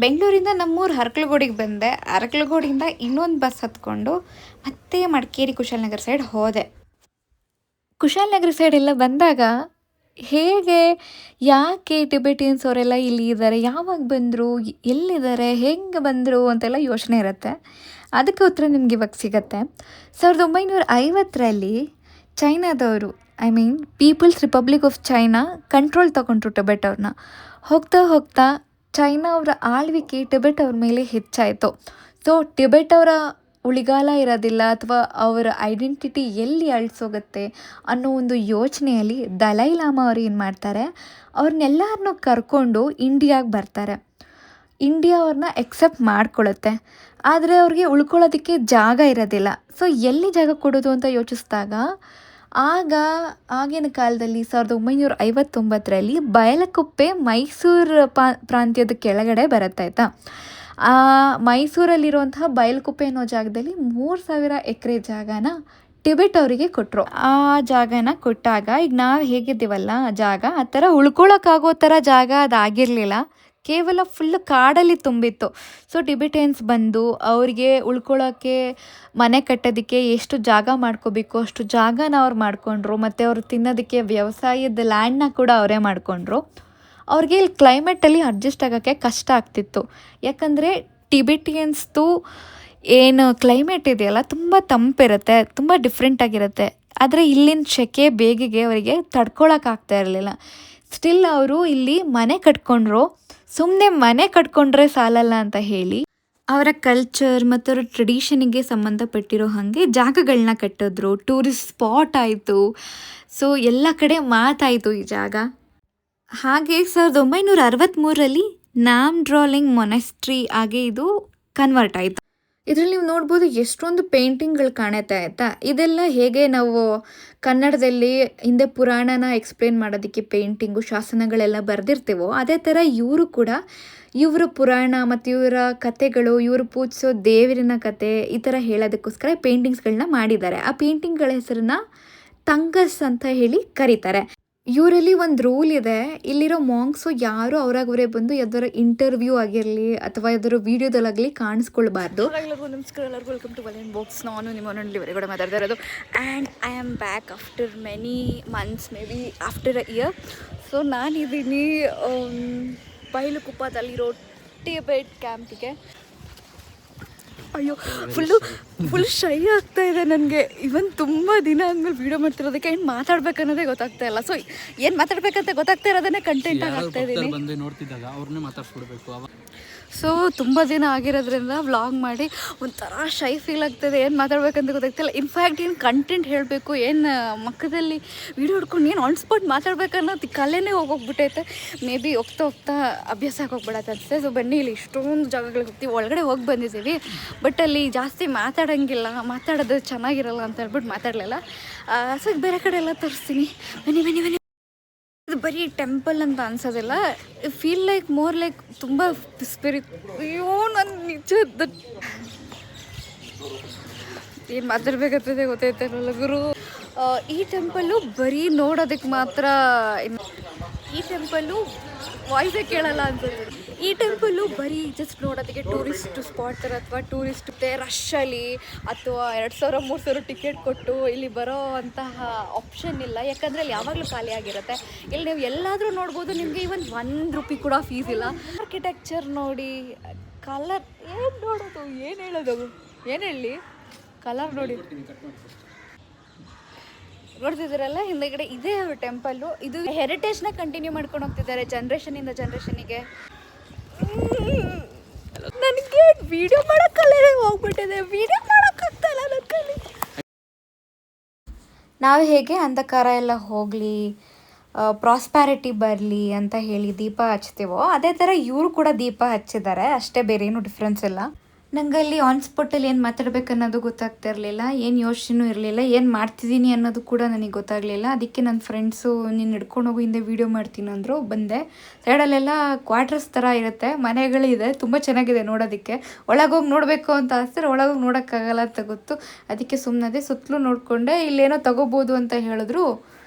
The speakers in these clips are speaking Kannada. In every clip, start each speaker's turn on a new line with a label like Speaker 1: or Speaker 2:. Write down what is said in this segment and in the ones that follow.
Speaker 1: ಬೆಂಗಳೂರಿಂದ ನಮ್ಮೂರು ಅರಕಲಗೂಡಿಗೆ ಬಂದೆ. ಅರಕಲಗೂಡಿಂದ ಇನ್ನೊಂದು ಬಸ್ ಹತ್ಕೊಂಡು ಮತ್ತೆ ಮಡಿಕೇರಿ ಕುಶಾಲನಗರ ಸೈಡ್ ಹೋದೆ. ಕುಶಾಲನಗರ ಸೈಡ್ ಎಲ್ಲ ಬಂದಾಗ ಹೇಗೆ, ಯಾಕೆ ಟಿಬೆಟಿಯನ್ಸ್ ಅವರೆಲ್ಲ ಇಲ್ಲಿ ಇದ್ದಾರೆ, ಯಾವಾಗ ಬಂದರು, ಎಲ್ಲಿದ್ದಾರೆ, ಹೆಂಗೆ ಬಂದರು ಅಂತೆಲ್ಲ ಯೋಚನೆ ಇರುತ್ತೆ. ಅದಕ್ಕೆ ಉತ್ತರ ನಿಮ್ಗೆ ಇವಾಗ ಸಿಗತ್ತೆ. 1950ರಲ್ಲಿ ಚೈನಾದವರು, I mean People's Republic of China control ತಗೊಂಡ್ರು ಟಿಬೆಟ್ ಅವ್ರನ್ನ. ಹೋಗ್ತಾ ಹೋಗ್ತಾ ಚೈನಾ ಅವರ ಆಳ್ವಿಕೆ ಟಿಬೆಟ್ ಅವ್ರ ಮೇಲೆ ಹೆಚ್ಚಾಯಿತು. ಸೊ ಟಿಬೆಟ್ ಅವರ ಉಳಿಗಾಲ ಇರೋದಿಲ್ಲ ಅಥವಾ ಅವರ ಐಡೆಂಟಿಟಿ ಎಲ್ಲಿ ಅಳಿಸೋಗುತ್ತೆ ಅನ್ನೋ ಒಂದು ಯೋಚನೆಯಲ್ಲಿ ದಲೈ ಲಾಮಾ ಅವರು ಏನು ಮಾಡ್ತಾರೆ, ಅವ್ರನ್ನೆಲ್ಲರನ್ನೂ ಕರ್ಕೊಂಡು ಇಂಡಿಯಾಗೆ ಬರ್ತಾರೆ. ಇಂಡಿಯಾ ಅವ್ರನ್ನ ಎಕ್ಸೆಪ್ಟ್ ಮಾಡ್ಕೊಳ್ಳುತ್ತೆ. ಆದರೆ ಅವ್ರಿಗೆ ಉಳ್ಕೊಳ್ಳೋದಕ್ಕೆ ಜಾಗ ಇರೋದಿಲ್ಲ. ಸೊ ಎಲ್ಲಿ ಜಾಗ ಕೊಡೋದು ಅಂತ ಯೋಚಿಸಿದಾಗ ಆಗಿನ ಕಾಲದಲ್ಲಿ 1959ರಲ್ಲಿ ಬಯಲಕುಪ್ಪೆ ಮೈಸೂರು ಪ್ರಾಂತ್ಯದ ಕೆಳಗಡೆ ಬರುತ್ತೆ ಆಯಿತಾ. ಆ ಮೈಸೂರಲ್ಲಿರುವಂತಹ ಬಯಲುಕುಪ್ಪೆ ಅನ್ನೋ ಜಾಗದಲ್ಲಿ 3000 ಎಕರೆ ಜಾಗನ ಟಿಬೆಟ್ ಅವರಿಗೆ ಕೊಟ್ಟರು. ಆ ಜಾಗನ ಕೊಟ್ಟಾಗ ಈಗ ನಾವು ಹೇಗಿದ್ದೀವಲ್ಲ ಜಾಗ, ಆ ಥರ ಉಳ್ಕೊಳಕ್ಕಾಗೋ ಥರ ಜಾಗ ಅದಾಗಿರಲಿಲ್ಲ. ಕೇವಲ ಫುಲ್ ಕಾಡಲ್ಲಿ ತುಂಬಿತ್ತು. ಸೊ ಟಿಬೆಟಿಯನ್ಸ್ ಬಂದು ಅವರಿಗೆ ಉಳ್ಕೊಳ್ಳೋಕ್ಕೆ ಮನೆ ಕಟ್ಟೋದಕ್ಕೆ ಎಷ್ಟು ಜಾಗ ಮಾಡ್ಕೋಬೇಕು ಅಷ್ಟು ಜಾಗನ ಅವ್ರು ಮಾಡಿಕೊಂಡ್ರು. ಮತ್ತು ಅವರು ತಿನ್ನೋದಕ್ಕೆ ವ್ಯವಸಾಯದ ಲ್ಯಾಂಡ್ನ ಕೂಡ ಅವರೇ ಮಾಡಿಕೊಂಡ್ರು. ಅವ್ರಿಗೆ ಇಲ್ಲಿ ಕ್ಲೈಮೇಟಲ್ಲಿ ಅಡ್ಜಸ್ಟ್ ಆಗೋಕ್ಕೆ ಕಷ್ಟ ಆಗ್ತಿತ್ತು. ಯಾಕಂದರೆ ಟಿಬೆಟಿಯನ್ಸ್ದು ಏನು ಕ್ಲೈಮೇಟ್ ಇದೆಯಲ್ಲ ತುಂಬ ತಂಪಿರುತ್ತೆ, ತುಂಬ ಡಿಫ್ರೆಂಟಾಗಿರುತ್ತೆ. ಆದರೆ ಇಲ್ಲಿನ ಸೆಕೆ ಬೇಗೆಗೆ ಅವರಿಗೆ ತಡ್ಕೊಳಕ್ಕಾಗ್ತಾ ಇರಲಿಲ್ಲ. ಸ್ಟಿಲ್ ಅವರು ಇಲ್ಲಿ ಮನೆ ಕಟ್ಕೊಂಡ್ರು. ಸುಮ್ಮನೆ ಮನೆ ಕಟ್ಕೊಂಡ್ರೆ ಸಾಲಲ್ಲ ಅಂತ ಹೇಳಿ ಅವರ ಕಲ್ಚರ್ ಮತ್ತು ಅವರ ಟ್ರೆಡಿಷನಿಗೆ ಸಂಬಂಧಪಟ್ಟಿರೋ ಹಾಗೆ ಜಾಗಗಳನ್ನ ಕಟ್ಟಿದ್ರು. ಟೂರಿಸ್ಟ್ ಸ್ಪಾಟ್ ಆಯಿತು. ಸೊ ಎಲ್ಲ ಕಡೆ ಮಾತಾಯಿತು ಈ ಜಾಗ. ಹಾಗೆ 1963ರಲ್ಲಿ ನಾಮ್ಡ್ರಾಲಿಂಗ್ ಮೊನೆಸ್ಟ್ರಿ ಆಗಿ ಇದು ಕನ್ವರ್ಟ್ ಆಯಿತು. ಇದರಲ್ಲಿ ನೀವು ನೋಡ್ಬೋದು ಎಷ್ಟೊಂದು ಪೇಂಟಿಂಗ್ಗಳು ಕಾಣುತ್ತೆ ಆಯಿತಾ. ಇದೆಲ್ಲ ಹೇಗೆ ನಾವು ಕನ್ನಡದಲ್ಲಿ ಹಿಂದೆ ಪುರಾಣನ ಎಕ್ಸ್ಪ್ಲೇನ್ ಮಾಡೋದಕ್ಕೆ ಪೇಂಟಿಂಗು ಶಾಸನಗಳೆಲ್ಲ ಬರೆದಿರ್ತೀವೋ, ಅದೇ ಥರ ಇವರು ಕೂಡ ಇವರ ಪುರಾಣ ಮತ್ತು ಇವರ ಕತೆಗಳು, ಇವರು ಪೂಜಿಸೋ ದೇವರಿನ ಕತೆ ಈ ಥರ ಹೇಳೋದಕ್ಕೋಸ್ಕರ ಪೇಂಟಿಂಗ್ಸ್ಗಳನ್ನ ಮಾಡಿದ್ದಾರೆ. ಆ ಪೇಂಟಿಂಗ್ಗಳ ಹೆಸರನ್ನ ತಂಗಸ್ ಅಂತ ಹೇಳಿ ಕರೀತಾರೆ. ಇವರಲ್ಲಿ ಒಂದು ರೂಲ್ ಇದೆ, ಇಲ್ಲಿರೋ ಮಾಂಗ್ಸು ಯಾರು ಅವರೇ ಬಂದು ಯಾವ್ದಾರ ಇಂಟರ್ವ್ಯೂ ಆಗಿರಲಿ ಅಥವಾ ಯಾವ್ದಾದ್ರು ವೀಡಿಯೋದಲ್ಲಾಗಲಿ ಕಾಣಿಸ್ಕೊಳ್ಬಾರ್ದು. ಎಲ್ಲರಿಗೂ ನಮಸ್ಕಾರ, ಎಲ್ಲರಿಗೂ ವೆಲ್ಕಮ್ ಟು ವಲೆನ್ ಬಾಕ್ಸ್. ನಾನು ನಿಮ್ಮ ಡೆಲಿವರಿ ಕೂಡ ಮಾತಾಡ್ತಾ ಇರೋದು. And I am back after many months, may be after a year. So ನಾನಿದ್ದೀನಿ ಬೈಲುಕುಪ್ಪದಲ್ಲಿರೋ ಟಿಬೆಟ್ ಕ್ಯಾಂಪಿಗೆ. ಅಯ್ಯೋ, ಫುಲ್ ಶೈ ಆಗ್ತಾ ಇದೆ ನನಗೆ. ಇವನ್ ತುಂಬ ದಿನ ಆದಮೇಲೆ ವೀಡಿಯೋ ಮಾಡ್ತಿರೋದಕ್ಕೆ ಏನು ಮಾತಾಡ್ಬೇಕನ್ನೋದೇ ಗೊತ್ತಾಗ್ತಾ ಇಲ್ಲ. ಸೊ ಏನು ಮಾತಾಡ್ಬೇಕಂತ ಗೊತ್ತಾಗ್ತಾ ಇರೋದನ್ನೇ ಕಂಟೆಂಟ್ ಆಗ್ತಾ ಇದ್ದೀನಿ.
Speaker 2: ನೋಡ್ತಿದ್ದಾಗ ಅವ್ರನ್ನೇ ಮಾತಾಡ್ಸ್ಬಿಡ್ಬೇಕು.
Speaker 1: ಸೊ ತುಂಬ ದಿನ ಆಗಿರೋದ್ರಿಂದ ವ್ಲಾಗ್ ಮಾಡಿ ಒಂಥರ ಶೈ ಫೀಲ್ ಆಗ್ತಾಯಿದೆ. ಏನು ಮಾತಾಡ್ಬೇಕಂತ ಗೊತ್ತಾಗ್ತಿಲ್ಲ. ಇನ್ಫ್ಯಾಕ್ಟ್ ಏನು ಕಂಟೆಂಟ್ ಹೇಳಬೇಕು, ಏನು ಮಕ್ಕದಲ್ಲಿ ವೀಡಿಯೋ ಹಿಡ್ಕೊಂಡು ಏನು ಆನ್ ಸ್ಪಾಟ್ ಮಾತಾಡ್ಬೇಕನ್ನೋದು ಕಲೆನೇ ಹೋಗ್ಬಿಟ್ಟೈತೆ. ಮೇ ಬಿ ಹೋಗ್ತಾ ಅಭ್ಯಾಸ ಆಗೋಗ್ಬಿಡತ್ತೆ ಅನಿಸುತ್ತೆ. ಸೊ ಬನ್ನಿ, ಇಲ್ಲಿ ಇಷ್ಟೊಂದು ಜಾಗಗಳಿಗೆ ಹೋಗ್ತೀವಿ. ಒಳಗಡೆ ಹೋಗಿ ಬಂದಿದ್ದೀವಿ, ಬಟ್ ಅಲ್ಲಿ ಜಾಸ್ತಿ ಮಾತಾಡೋಂಗಿಲ್ಲ, ಮಾತಾಡೋದು ಚೆನ್ನಾಗಿರಲ್ಲ ಅಂತ ಹೇಳ್ಬಿಟ್ಟು ಮಾತಾಡಲಿಲ್ಲ. ಸೊ ಬೇರೆ ಕಡೆ ಎಲ್ಲ ತೋರಿಸ್ತೀನಿ. ಬನ್ನಿ. ಇದು ಬರೀ ಟೆಂಪಲ್ ಅಂತ ಅನ್ಸೋದಿಲ್ಲ. ಫೀಲ್ ಲೈಕ್ ಮೋರ್ ಲೈಕ್ ತುಂಬ ಸ್ಪಿರಿಟ್. ಅಯ್ಯೋ, ನಾನು ನಿಜ ಏನು ಮಾತಾಡ್ಬೇಕಂತದೆ ಗೊತ್ತಾಯ್ತಾರಲ್ಲ ಗುರು. ಈ ಟೆಂಪಲ್ಲು ಬರೀ ನೋಡೋದಕ್ಕೆ ಮಾತ್ರ, ಈ ಟೆಂಪಲ್ಲು ವಾಯ್ಸೇ ಕೇಳಲ್ಲ ಅನ್ಸುತ್ತೆ. ಈ ಟೆಂಪಲ್ಲು ಬರೀ ಜಸ್ಟ್ ನೋಡೋದಕ್ಕೆ ಟೂರಿಸ್ಟ್ ಸ್ಪಾಟ್ ಥರ ಅಥವಾ ಟೂರಿಸ್ಟ್ ರಶ್ಶಲ್ಲಿ ಅಥವಾ 2000-3000 ಟಿಕೆಟ್ ಕೊಟ್ಟು ಇಲ್ಲಿ ಬರೋ ಅಂತಹ ಆಪ್ಷನ್ ಇಲ್ಲ. ಯಾಕಂದರೆ ಅಲ್ಲಿ ಯಾವಾಗಲೂ ಖಾಲಿ ಆಗಿರುತ್ತೆ. ಇಲ್ಲಿ ನೀವು ಎಲ್ಲಾದರೂ ನೋಡ್ಬೋದು. ನಿಮಗೆ ಇವನ್ ₹1 ಕೂಡ ಫೀಸ್ ಇಲ್ಲ. ಆರ್ಕಿಟೆಕ್ಚರ್ ನೋಡಿ, ಕಲರ್ ಏನು ನೋಡೋದು, ಏನು ಹೇಳೋದು, ಏನು ಹೇಳಿ, ಕಲರ್ ನೋಡಿ. ನೋಡ್ತಿದ್ದೀರಲ್ಲ ಹಿಂದೆಗಡೆ ಇದೇ ಅವ್ರ ಟೆಂಪಲ್ಲು. ಇದು ಹೆರಿಟೇಜ್ನ ಕಂಟಿನ್ಯೂ ಮಾಡ್ಕೊಂಡು ಹೋಗ್ತಿದ್ದಾರೆ ಜನ್ರೇಷನಿಂದ ಜನ್ರೇಷನಿಗೆ. ನನಗೆ ವಿಡಿಯೋ ಮಾಡೋಕ್ಕಲ್ಲೇ ಹೋಗ್ಬಿಟ್ಟಿದೆ, ವಿಡಿಯೋ ಮಾಡೋಕ್ಕಾಗ್ತಾಯಿಲ್ಲ ನನ್ನ ಕೈಲಿ. ನಾವು ಹೇಗೆ ಅಂಧಕಾರ ಎಲ್ಲ ಹೋಗಲಿ, ಪ್ರಾಸ್ಪ್ಯಾರಿಟಿ ಬರಲಿ ಅಂತ ಹೇಳಿ ದೀಪ ಹಚ್ತೀವೋ, ಅದೇ ಥರ ಇವರು ಕೂಡ ದೀಪ ಹಚ್ಚಿದ್ದಾರೆ. ಅಷ್ಟೇ, ಬೇರೆ ಏನು ಡಿಫ್ರೆನ್ಸ್ ಇಲ್ಲ. ನಂಗೆ ಅಲ್ಲಿ ಆನ್ ಸ್ಪಾಟಲ್ಲಿ ಏನು ಮಾತಾಡ್ಬೇಕು ಅನ್ನೋದು ಗೊತ್ತಾಗ್ತಾ ಇರಲಿಲ್ಲ, ಏನು ಯೋಚನೆಯೂ ಇರಲಿಲ್ಲ, ಏನು ಮಾಡ್ತಿದ್ದೀನಿ ಅನ್ನೋದು ಕೂಡ ನನಗೆ ಗೊತ್ತಾಗಲಿಲ್ಲ. ಅದಕ್ಕೆ ನನ್ನ ಫ್ರೆಂಡ್ಸು ನೀನು ಹಿಡ್ಕೊಂಡು ಹೋಗಿ ಹಿಂದೆ ವೀಡಿಯೋ ಮಾಡ್ತೀನಿ ಅಂದರು. ಬಂದೆ. ಸೈಡಲ್ಲೆಲ್ಲ ಕ್ವಾರ್ಟರ್ಸ್ ಥರ ಇರುತ್ತೆ, ಮನೆಗಳಿದೆ, ತುಂಬ ಚೆನ್ನಾಗಿದೆ ನೋಡೋದಕ್ಕೆ. ಒಳಗೋಗಿ ನೋಡಬೇಕು ಅಂತ ಅನಿಸಿದ್ರೆ ಒಳಗೋಗಿ ನೋಡೋಕ್ಕಾಗಲ್ಲ ಅಂತ ಗೊತ್ತು. ಅದಕ್ಕೆ ಸುಮ್ಮನೆ ಸುತ್ತಲೂ ನೋಡಿಕೊಂಡೆ. ಇಲ್ಲೇನೋ ತಗೋಬೋದು ಅಂತ ಹೇಳಿದ್ರು.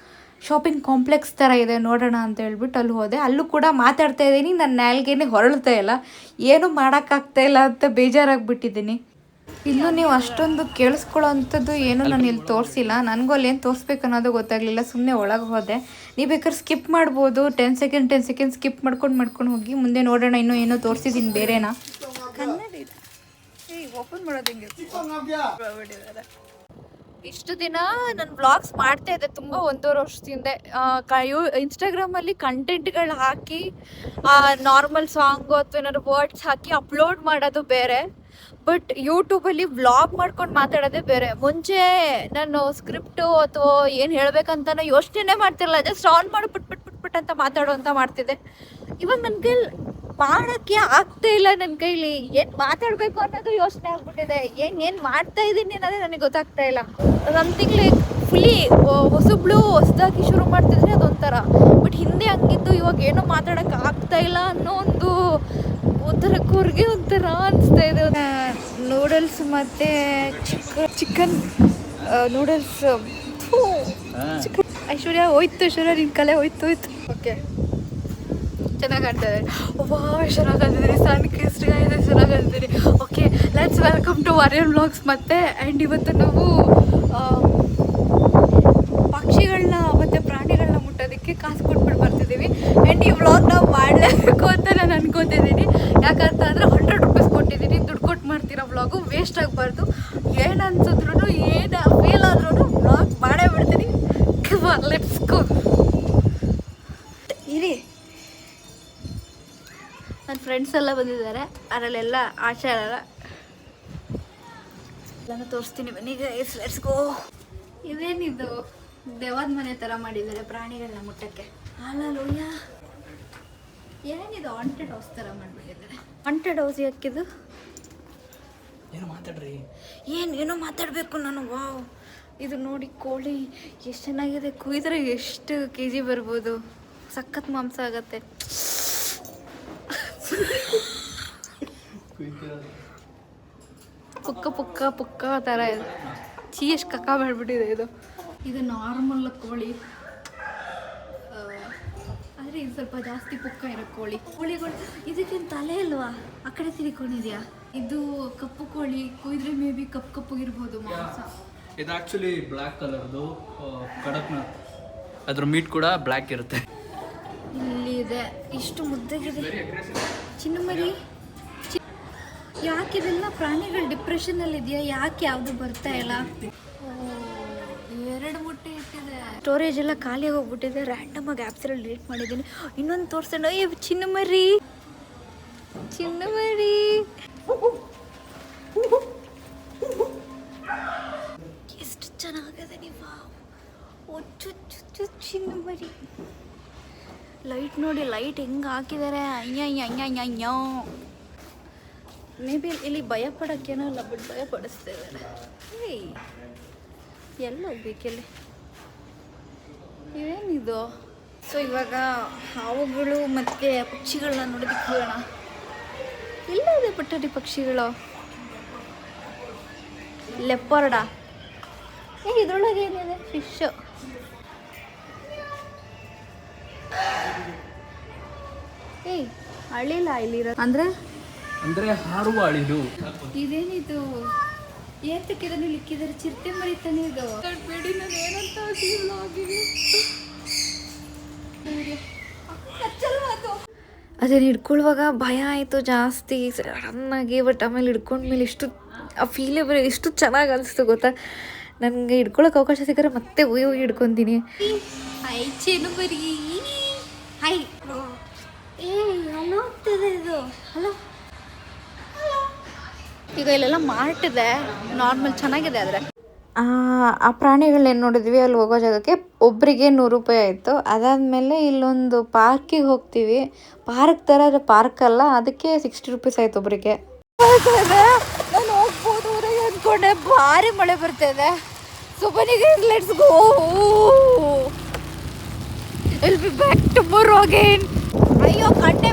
Speaker 1: ಶಾಪಿಂಗ್ ಕಾಂಪ್ಲೆಕ್ಸ್ ಥರ ಇದೆ, ನೋಡೋಣ ಅಂತ ಹೇಳ್ಬಿಟ್ಟು ಅಲ್ಲಿ ಹೋದೆ. ಅಲ್ಲೂ ಕೂಡ ಮಾತಾಡ್ತಾ ಇದ್ದೀನಿ, ನನ್ನ ನಾಲ್ಗೆನೇ ಹೊರಳ್ತಾ ಇಲ್ಲ, ಏನೂ ಮಾಡೋಕ್ಕಾಗ್ತಾ ಇಲ್ಲ ಅಂತ ಬೇಜಾರಾಗ್ಬಿಟ್ಟಿದ್ದೀನಿ. ಇಲ್ಲೂ ನೀವು ಅಷ್ಟೊಂದು ಕೇಳಿಸ್ಕೊಳ್ಳೋ ಅಂಥದ್ದು ಏನೂ ನಾನು ಇಲ್ಲಿ ತೋರಿಸಿಲ್ಲ. ನನಗೂ ಅಲ್ಲಿ ಏನು ತೋರಿಸ್ಬೇಕು ಅನ್ನೋದು ಗೊತ್ತಾಗಲಿಲ್ಲ, ಸುಮ್ಮನೆ ಒಳಗೆ ಹೋದೆ. ನೀವು ಬೇಕಾದ್ರೆ ಸ್ಕಿಪ್ ಮಾಡ್ಬೋದು, 10 ಸೆಕೆಂಡ್ ಸ್ಕಿಪ್ ಮಾಡ್ಕೊಂಡು ಹೋಗಿ. ಮುಂದೆ ನೋಡೋಣ, ಇನ್ನೂ ಏನೋ ತೋರಿಸಿದ್ದೀನಿ ಬೇರೆನಾ. ಕನ್ನಡ ಓಪನ್ ಮಾಡೋದು ಹೆಂಗೆ? ಇಷ್ಟು ದಿನ ನಾನು ವ್ಲಾಗ್ಸ್ ಮಾಡ್ತಾ ಇದ್ದೆ ತುಂಬ, 1.5 ವರ್ಷದಿಂದ. ಇನ್ಸ್ಟಾಗ್ರಾಮಲ್ಲಿ ಕಂಟೆಂಟ್ಗಳು ಹಾಕಿ ನಾರ್ಮಲ್ ಸಾಂಗು ಅಥವಾ ಏನಾದ್ರು ವರ್ಡ್ಸ್ ಹಾಕಿ ಅಪ್ಲೋಡ್ ಮಾಡೋದು ಬೇರೆ, ಬಟ್ ಯೂಟ್ಯೂಬಲ್ಲಿ ವ್ಲಾಗ್ ಮಾಡ್ಕೊಂಡು ಮಾತಾಡೋದೇ ಬೇರೆ. ಮುಂಚೆ ನಾನು ಸ್ಕ್ರಿಪ್ಟು ಅಥವಾ ಏನು ಹೇಳ್ಬೇಕಂತ ಯೋಚನೆ ಮಾಡ್ತಿರಲ್ಲ, ಜಸ್ಟ್ ಆನ್ ಮಾಡಿ ಪುಟ್ ಅಂತ ಮಾತಾಡೋ ಮಾಡ್ತಿದ್ದೆ. ಇವಾಗ ನನ್ನ ಕೈಲಿ ಮಾಡೋಕ್ಕೆ ಆಗ್ತಾ ಇಲ್ಲ, ನನ್ನ ಕೈಲಿ ಏನು ಮಾತಾಡಬೇಕು ಅನ್ನೋದು ಯೋಚನೆ ಆಗ್ಬಿಟ್ಟಿದೆ. ಏನು ಮಾಡ್ತಾ ಇದ್ದೀನಿ ಅನ್ನೋದೇ ನನಗೆ ಗೊತ್ತಾಗ್ತಾ ಇಲ್ಲ. ಸಮಥಿಂಗ್ ಲೈಕ್ ಫುಲ್ಲಿ ಹೊಸದಾಗಿ ಶುರು ಮಾಡ್ತಿದ್ರೆ ಅದೊಂಥರ, ಬಟ್ ಹಿಂದೆ ಹಂಗಿದ್ದು ಇವಾಗ ಏನೋ ಮಾತಾಡೋಕ್ಕೆ ಆಗ್ತಾ ಇಲ್ಲ ಅನ್ನೋ ಒಂದು ಒಂಥರಕ್ಕೆ ಒಂಥರ ಅನಿಸ್ತಾ ಇದೆ. ನೂಡಲ್ಸ್ ಮತ್ತು ಚಿಕನ್ ನೂಡಲ್ಸ್. ಐಶ್ವರ್ಯ ಹೋಯ್ತು, ನಿನ್ನ ಕಲೆ ಹೋಯ್ತು. ಓಕೆ, ಚೆನ್ನಾಗಿ ಕಾಣ್ತಾ ಇದ್ದಾರೆ. ವಾ, ಚೆನ್ನಾಗಿ ಕಾಣ್ತಿದ್ದೀರಿ. ಸನ್ ಕ್ರಿಸ್ಟಿಗಾಗಿದೆ, ಚೆನ್ನಾಗಿ ಕಾಣ್ತಿದ್ದೀರಿ. Okay, let's welcome to warrior vlogs. ಮತ್ತೆ ಆ್ಯಂಡ್ ಇವತ್ತು ನಾವು ಪಕ್ಷಿಗಳನ್ನ ಮತ್ತು ಪ್ರಾಣಿಗಳನ್ನ ಮುಟ್ಟೋದಕ್ಕೆ ಕಾಸು ಕೊಟ್ಬಿಟ್ಟು ಬರ್ತಿದ್ದೀವಿ. ಆ್ಯಂಡ್ ಈ ವ್ಲಾಗ್ ನಾವು ಮಾಡಲೇಬೇಕು ಅಂತ ನಾನು ಅನ್ಕೋತಿದ್ದೀನಿ. ಯಾಕಂತ ಅಂದರೆ 100 ರೂಪೀಸ್ ಕೊಟ್ಟಿದ್ದೀನಿ, ದುಡ್ಡು ಕೊಟ್ಟು ಮಾಡ್ತಿರೋ ವ್ಲಾಗು ವೇಸ್ಟ್ ಆಗಬಾರ್ದು. ಏನು ಅನ್ಸಿದ್ರು ಏನು ಫೇಲ್ ಆದ್ರೂ ವ್ಲಾಗ್ ಮಾಡೇ ಬಿಡ್ತೀನಿ. Let's go. ಇರಿ, ನನ್ನ ಫ್ರೆಂಡ್ಸ್ ಎಲ್ಲ ಬಂದಿದ್ದಾರೆ, ಅದರಲ್ಲೆಲ್ಲ ಆಚಾರ ಎಲ್ಲನೂ ತೋರಿಸ್ತೀನಿ ಬನ್ನಿ ಗೈಸ್, ಲೆಟ್ಸ್ ಗೋ. ಇದೇನಿದು ದೇವದ ಮನೆ ಥರ ಮಾಡಿದ್ದಾರೆ ಪ್ರಾಣಿಗಳನ್ನ ಮುಟ್ಟಕ್ಕೆ. ಅಲ್ಲೂಯ್ಯ, ಏನಿದು ಹಾಂಟೆಡ್ ಹೌಸ್ ಥರ ಮಾಡಿಬಿಟ್ಟಿದ್ದಾರೆ. ಹಾಂಟೆಡ್ ಹೌಸ್ ಯಾಕಿದು?
Speaker 2: ಏನು ಮಾತಾಡ್ರಿ,
Speaker 1: ಏನೋ ಮಾತಾಡಬೇಕು ನಾನು. ವಾವ್, ಇದು ನೋಡಿ ಕೋಳಿ ಎಷ್ಟು ಚೆನ್ನಾಗಿದೆ. ಕುಯ್ದರೆ ಎಷ್ಟು KG ಬರ್ಬೋದು, ಸಖತ್ ಮಾಂಸ ಆಗತ್ತೆ. ಪುಕ್ಕ ಥರ ಇದೆ. ಎಷ್ಟು ಕಕ್ಕ ಮಾಡಿಬಿಟ್ಟಿದೆ ಇದು ನಾರ್ಮಲ್ ಕೋಳಿ, ಆದರೆ ಇದು ಸ್ವಲ್ಪ ಜಾಸ್ತಿ ಪುಕ್ಕ ಇರೋ ಕೋಳಿಗಳು. ಇದಕ್ಕೇನು ತಲೆ ಅಲ್ವಾ, ಆ ಕಡೆ ತಿರ್ಕೊಂಡಿದ್ಯಾ? ಇದು ಕಪ್ಪು ಕೋಳಿ, ಕುಯ್ದ್ರೆ ಮೇ ಬಿ ಕಪ್ಪಗಿರ್ಬೋದು ಮಾಂಸ.
Speaker 2: ಇದು ಆ್ಯಕ್ಚುಲಿ ಬ್ಲ್ಯಾಕ್ ಕಲರ್ದು ಕಡಕ್ನಾಥ್, ಅದ್ರ ಮೀಟ್ ಕೂಡ ಬ್ಲ್ಯಾಕ್ ಇರುತ್ತೆ.
Speaker 1: ಇಲ್ಲಿ ಇದೆ, ಇಷ್ಟು ಮುದ್ದಾಗಿದೆ. ಚಿನ್ನಮರಿ, ಯಾಕೆ ಇದೆಲ್ಲ ಪ್ರಾಣಿಗಳು ಡಿಪ್ರೆಷನಲ್ಲಿ ಇದೆಯಾ? ಯಾಕೆ ಯಾವುದು ಬರ್ತಾ ಇಲ್ಲ? 2 ಮೊಟ್ಟೆ ಇಟ್ಟಿದೆ. ಸ್ಟೋರೇಜ್ ಎಲ್ಲ ಖಾಲಿಯಾಗಿ ಹೋಗ್ಬಿಟ್ಟಿದೆ. ರ್ಯಾಂಡಮ್ ಆಗಿ ಆ್ಯಪ್ಸಲ್ಲಿ ಡಿಲೀಟ್ ಮಾಡಿದ್ದೀನಿ. ಇನ್ನೊಂದು ತೋರಿಸೋಣ. ಚಿನ್ನಮರಿ ಎಷ್ಟು ಚೆನ್ನಾಗಿದೆ. ನೀವು ಚಿನ್ನಮರಿ ಲೈಟ್ ನೋಡಿ, ಲೈಟ್ ಹೆಂಗೆ ಹಾಕಿದ್ದಾರೆ. ಅಯ್ಯ ಮೇ ಬಿ ಇಲ್ಲಿ ಭಯ ಪಡೋಕ್ಕೇನೋ ಇಲ್ಲ, ಬಟ್ ಭಯ ಪಡಿಸ್ತಾ ಇದ್ದಾರೆ. ಏಯ್, ಎಲ್ಲ ಹೋಗ್ಬೇಕಿಲ್ಲಿ, ಇವೇನಿದು? ಸೊ ಇವಾಗ ಹಾವುಗಳು ಮತ್ತು ಪಕ್ಷಿಗಳನ್ನ ನೋಡೋದಕ್ಕೆ ಹೋಗೋಣ. ಎಲ್ಲ ಇದೆ ಪಟ್ಟಡಿ ಪಕ್ಷಿಗಳು. ಲೆಪರ್ಡ, ಇದ್ರೊಳಗೆ ಏನಿದೆ? ಫಿಶ್. ಏಯ್, ಅಳಿಲ್ಲ ಇಲ್ಲಿರೋ
Speaker 2: ಅಂದ್ರೆ ಹಾರುವ ಅಳಿಲು.
Speaker 1: ಇದೇನಿದು? ಏತಕ್ಕೆ ಇದನ್ನು ಲಿಕ್ಕಿದ್ದಾರೆ? ಚಿರತೆ ಮರಿತಾನೆ ಇದು. ಬೇಡಿ, ನಾನು ಏನಂತ ಅದನ್ನು ಹಿಡ್ಕೊಳ್ಳುವಾಗ ಭಯ ಆಯಿತು ಜಾಸ್ತಿ ಸಡನ್ನಾಗಿ. ಬಟ್ ಆಮೇಲೆ ಹಿಡ್ಕೊಂಡ್ಮೇಲೆ ಇಷ್ಟು ಆ ಫೀಲೇ ಬರೀ ಎಷ್ಟು ಚೆನ್ನಾಗಿ ಅನಿಸ್ತು ಗೊತ್ತಾ. ನನಗೆ ಹಿಡ್ಕೊಳಕ್ಕೆ ಅವಕಾಶ ಸಿಕ್ಕರೆ ಮತ್ತೆ ಹೋಗಿ ಹಿಡ್ಕೊತೀನಿ. ಹೈ ಚಿನ್ನಮರಿ, ಹೈ. ಹಲೋ ಹೋಗ್ತಿದೆ ಇದು. ಹಲೋ, ಈಗ ಇಲ್ಲೆಲ್ಲ ಮಾರ್ಟಿದೆ, ನಾರ್ಮಲ್ ಚೆನ್ನಾಗಿದೆ. ಆದರೆ ಆ ಪ್ರಾಣಿಗಳನ್ನೇನು ನೋಡಿದ್ವಿ ಅಲ್ಲಿ ಹೋಗೋ ಜಾಗಕ್ಕೆ ಒಬ್ಬರಿಗೆ 100 ರೂಪಾಯಿ ಆಯಿತು. ಅದಾದಮೇಲೆ ಇಲ್ಲೊಂದು ಪಾರ್ಕಿಗೆ ಹೋಗ್ತೀವಿ. ಪಾರ್ಕ್ ಥರ, ಆದರೆ ಪಾರ್ಕ್ ಅಲ್ಲ, ಅದಕ್ಕೆ 60 ರೂಪೀಸ್ ಆಯಿತು ಒಬ್ಬರಿಗೆ. ನಾನು ಹೋಗ್ಬೋದು ಊರಿಗೆ ಅಂದ್ಕೊಂಡೆ, ಭಾರಿ ಮಳೆ ಬರ್ತಾಯಿದೆ. ಸೊ ಬನ್ನಿಗೆ, let's go. Will be back tomorrow again. ಅಯ್ಯೋ, ಕಣ್ಣೆ